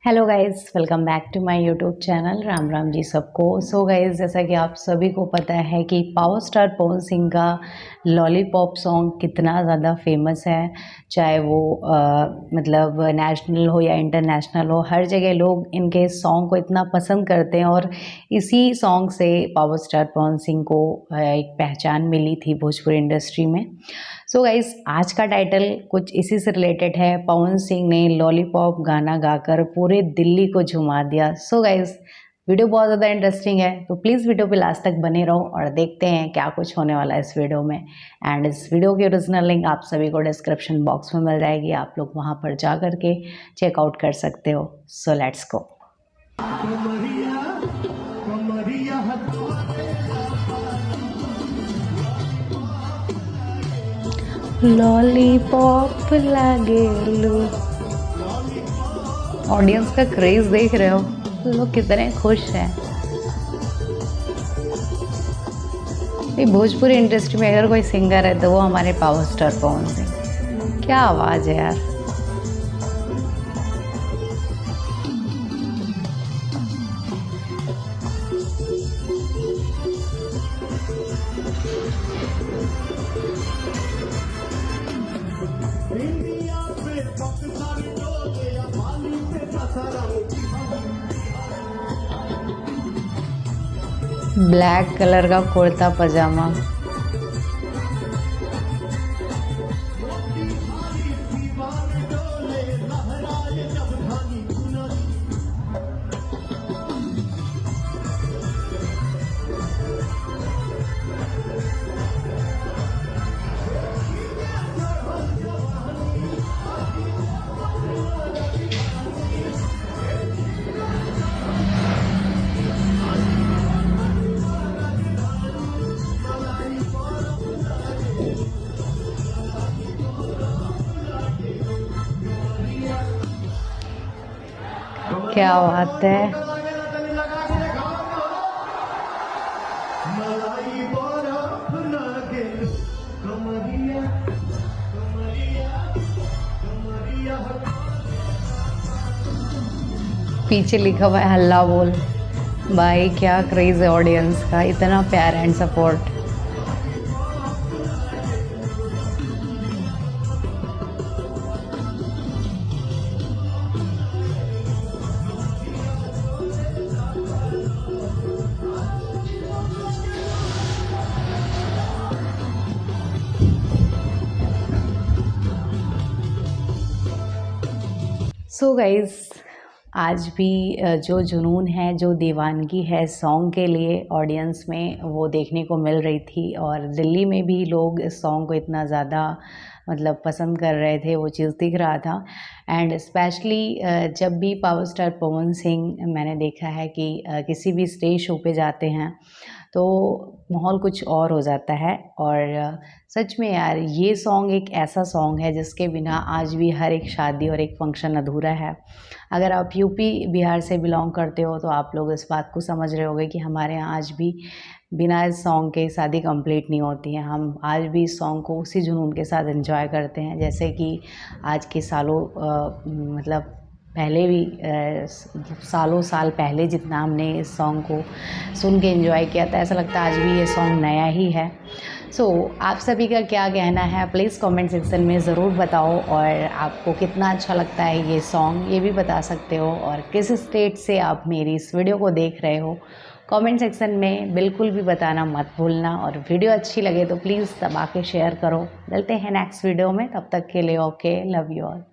Hello guys, welcome back to my YouTube channel. Ram Ram ji सबको। So guys, जैसा कि आप सभी को पता है कि पावर स्टार पवन सिंह का लॉलीपॉप सॉन्ग कितना ज़्यादा फेमस है। चाहे वो मतलब नेशनल हो या इंटरनेशनल हो, हर जगह लोग इनके सॉन्ग को इतना पसंद करते हैं और इसी सॉन्ग से पावर स्टार पवन सिंह को एक पहचान मिली थी भोजपुरी इंडस्ट्री में। सो गाइस, आज का टाइटल कुछ इसी से रिलेटेड है। पवन सिंह ने लॉलीपॉप गाना गाकर पूरे दिल्ली को झुमा दिया। सो गाइस, वीडियो बहुत ज़्यादा इंटरेस्टिंग है, तो प्लीज़ वीडियो पे लास्ट तक बने रहो और देखते हैं क्या कुछ होने वाला है इस वीडियो में। एंड इस वीडियो की ओरिजिनल लिंक आप सभी को डिस्क्रिप्शन बॉक्स में मिल जाएगी, आप लोग वहाँ पर जा करके चेकआउट कर सकते हो। So let's go. लॉलीपॉप लागेलू। ऑडियंस का क्रेज देख रहे हो, लोग कितने खुश हैं। ये भोजपुरी इंडस्ट्री में अगर कोई सिंगर है तो वो हमारे पावर स्टार पवन सिंह। क्या आवाज़ है यार। ब्लैक कलर का कुर्ता पजामा। क्या बात है। पीछे लिखा हुआ है हल्ला बोल। भाई क्या क्रेज है ऑडियंस का, इतना प्यार एंड सपोर्ट। सो गाइज़, आज भी जो जुनून है, जो दीवानगी है सॉन्ग के लिए ऑडियंस में, वो देखने को मिल रही थी। और दिल्ली में भी लोग इस सॉन्ग को इतना ज़्यादा मतलब पसंद कर रहे थे, वो चीज़ दिख रहा था। एंड स्पेशली जब भी पावर स्टार पवन सिंह मैंने देखा है कि किसी भी स्टेज शो पे जाते हैं तो माहौल कुछ और हो जाता है। और सच में यार, ये सॉन्ग एक ऐसा सॉन्ग है जिसके बिना आज भी हर एक शादी और एक फंक्शन अधूरा है। अगर आप यूपी बिहार से बिलोंग करते हो तो आप लोग इस बात को समझ रहे होंगे कि हमारे यहाँ आज भी बिना इस सॉन्ग के शादी कंप्लीट नहीं होती है। हम आज भी इस सॉन्ग को उसी जुनून के साथ एंजॉय करते हैं जैसे कि आज के सालों मतलब पहले भी सालों साल पहले जितना हमने इस सॉन्ग को सुन के एंजॉय किया था, ऐसा लगता है आज भी ये सॉन्ग नया ही है। सो आप सभी का क्या कहना है, प्लीज़ कमेंट सेक्शन में ज़रूर बताओ। और आपको कितना अच्छा लगता है ये सॉन्ग, ये भी बता सकते हो। और किस स्टेट से आप मेरी इस वीडियो को देख रहे हो, कमेंट सेक्शन में बिल्कुल भी बताना मत भूलना। और वीडियो अच्छी लगे तो प्लीज़ दबा के शेयर करो। मिलते हैं नेक्स्ट वीडियो में, तब तक के लिए ओके, लव यू ऑल।